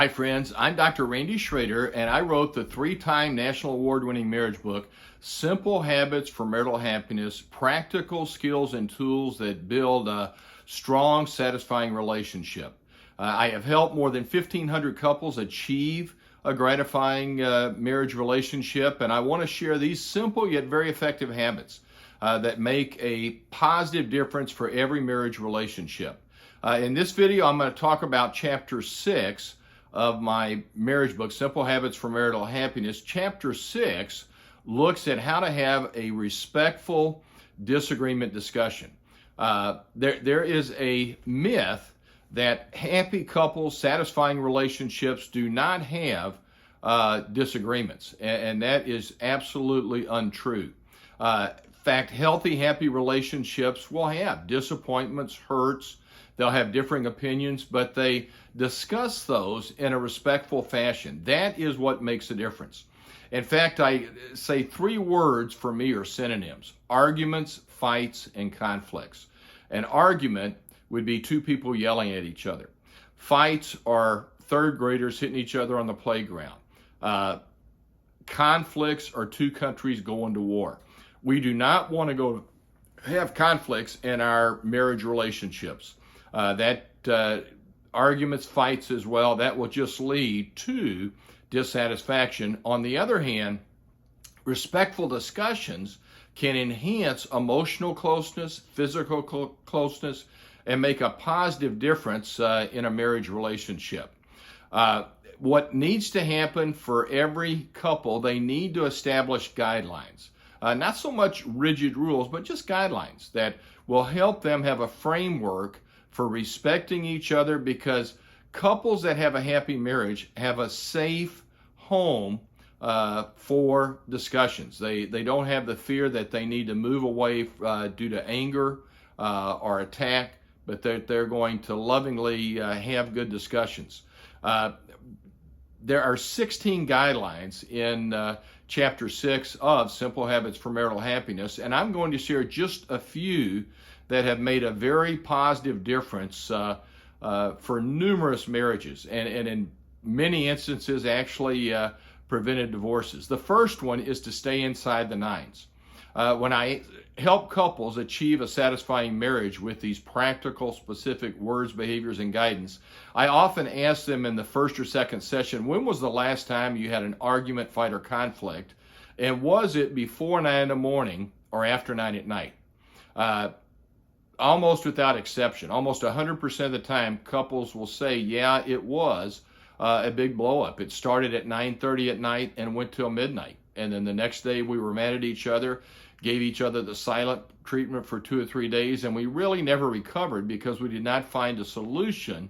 Hi friends, I'm Dr. Randy Schroeder and I wrote the 3-time national award-winning marriage book, Simple Habits for Marital Happiness, Practical Skills and Tools that Build a Strong, Satisfying Relationship. I have helped more than 1,500 couples achieve a gratifying marriage relationship, and I want to share these simple yet very effective habits that make a positive difference for every marriage relationship. In this video, I'm going to talk about Chapter 6 of my marriage book, Simple Habits for Marital Happiness. Chapter 6 looks at how to have a respectful disagreement discussion. There is a myth that happy couples, satisfying relationships do not have disagreements, and that is absolutely untrue. In fact, healthy, happy relationships will have disappointments, hurts. They'll have differing opinions, but they discuss those in a respectful fashion. That is what makes a difference. In fact, I say 3 words for me are synonyms: arguments, fights, and conflicts. An argument would be 2 people yelling at each other. Fights are 3rd graders hitting each other on the playground. Conflicts are 2 countries going to war. We do not want to have conflicts in our marriage relationships. Arguments, fights as well, that will just lead to dissatisfaction. On the other hand, respectful discussions can enhance emotional closeness, physical closeness, and make a positive difference in a marriage relationship. What needs to happen for every couple, they need to establish guidelines. Not so much rigid rules, but just guidelines that will help them have a framework for respecting each other, because couples that have a happy marriage have a safe home for discussions. They don't have the fear that they need to move away due to anger or attack, but they're going to lovingly have good discussions. There are 16 guidelines in Chapter 6 of Simple Habits for Marital Happiness, and I'm going to share just a few that have made a very positive difference for numerous marriages, and in many instances actually prevented divorces. The first one is to stay inside the 9s. When I help couples achieve a satisfying marriage with these practical, specific words, behaviors, and guidance, I often ask them in the first or second session, when was the last time you had an argument, fight, or conflict? And was it before 9 in the morning or after 9 at night? Almost without exception, almost 100% of the time, couples will say, yeah, it was a big blow up. It started at 9:30 at night and went till midnight. And then the next day we were mad at each other, gave each other the silent treatment for 2 or 3 days, and we really never recovered because we did not find a solution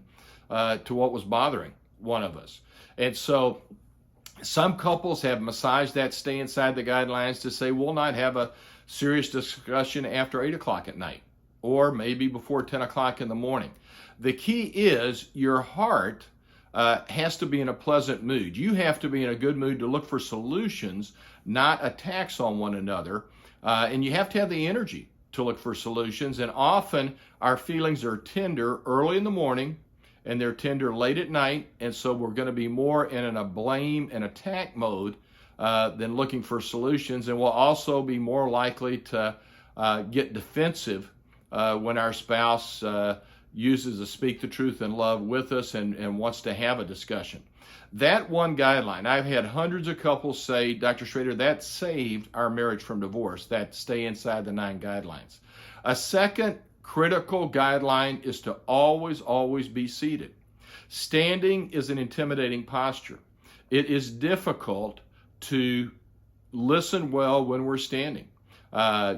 to what was bothering one of us. And so some couples have massaged that stay inside the guidelines to say, we'll not have a serious discussion after 8 o'clock at night, or maybe before 10 o'clock in the morning. The key is your heart has to be in a pleasant mood. You have to be in a good mood to look for solutions, not attacks on one another. And you have to have the energy to look for solutions. And often our feelings are tender early in the morning and they're tender late at night. And so we're going to be more in a blame and attack mode than looking for solutions. And we'll also be more likely to get defensive when our spouse uses a speak the truth in love with us and wants to have a discussion. That one guideline, I've had hundreds of couples say, Dr. Schroeder, that saved our marriage from divorce, that stay inside the 9 guidelines. A second critical guideline is to always be seated. Standing is an intimidating posture. It is difficult to listen well when we're standing.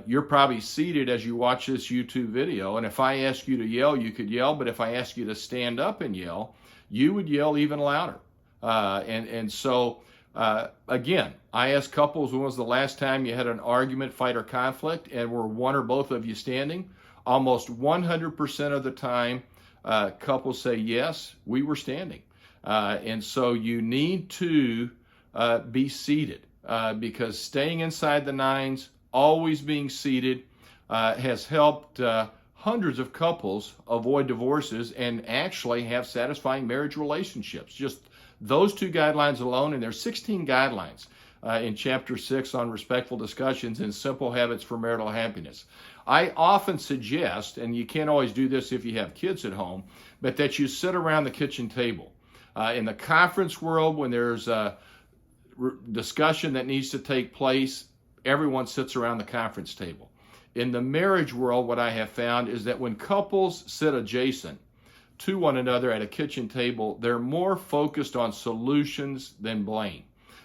You're probably seated as you watch this YouTube video, and if I ask you to yell, you could yell, but if I ask you to stand up and yell, you would yell even louder. So again, I ask couples, when was the last time you had an argument, fight, or conflict, and were one or both of you standing? Almost 100% of the time, couples say, yes, we were standing. And so you need to be seated because staying inside the 9s, always being seated, has helped hundreds of couples avoid divorces and actually have satisfying marriage relationships. Just Those two guidelines alone, and there's 16 guidelines in chapter 6 on respectful discussions and simple habits for marital happiness. I often suggest, and you can't always do this if you have kids at home, but that you sit around the kitchen table. In the conference world, when there's a discussion that needs to take place, everyone sits around the conference table. In the marriage world, what I have found is that when couples sit adjacent to one another at a kitchen table, they're more focused on solutions than blame.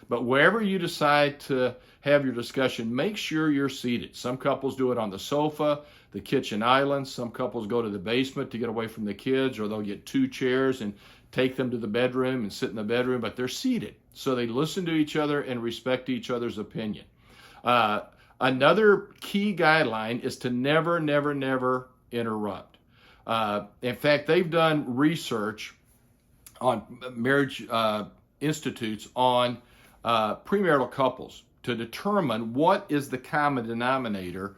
But wherever you decide to have your discussion, make sure you're seated. Some couples do it on the sofa, the kitchen island. Some couples go to the basement to get away from the kids, or they'll get 2 chairs and take them to the bedroom and sit in the bedroom, but they're seated. So they listen to each other and respect each other's opinion. Another key guideline is to never, never, never interrupt. In fact, they've done research on marriage institutes on premarital couples to determine what is the common denominator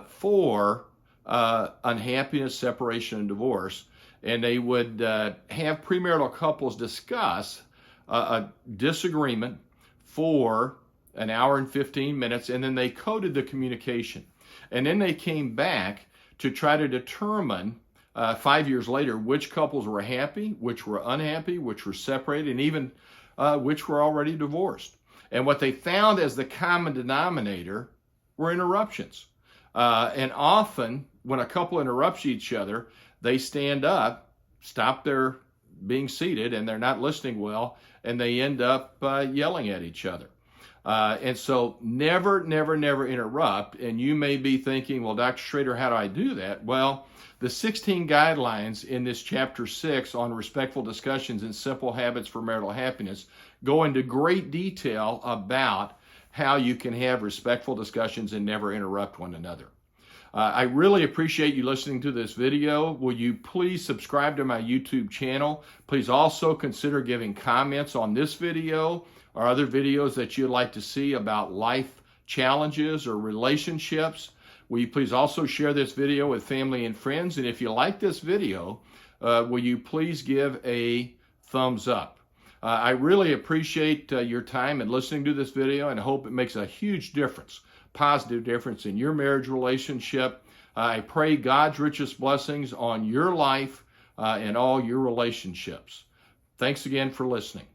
for unhappiness, separation, and divorce. And they would have premarital couples discuss a disagreement for an hour and 15 minutes, and then they coded the communication. And then they came back to try to determine 5 years later which couples were happy, which were unhappy, which were separated, and even which were already divorced. And what they found as the common denominator were interruptions. And often when a couple interrupts each other, they stand up, stop their being seated, and they're not listening well, and they end up yelling at each other. And so never, never, never interrupt. And you may be thinking, well, Dr. Schroeder, how do I do that? Well, the 16 guidelines in this chapter 6 on respectful discussions and simple habits for marital happiness go into great detail about how you can have respectful discussions and never interrupt one another. I really appreciate you listening to this video. Will you please subscribe to my YouTube channel? Please also consider giving comments on this video or other videos that you'd like to see about life challenges or relationships. Will you please also share this video with family and friends? And if you like this video, will you please give a thumbs up? I really appreciate your time in listening to this video, and I hope it makes a huge difference, positive difference in your marriage relationship. I pray God's richest blessings on your life and all your relationships. Thanks again for listening.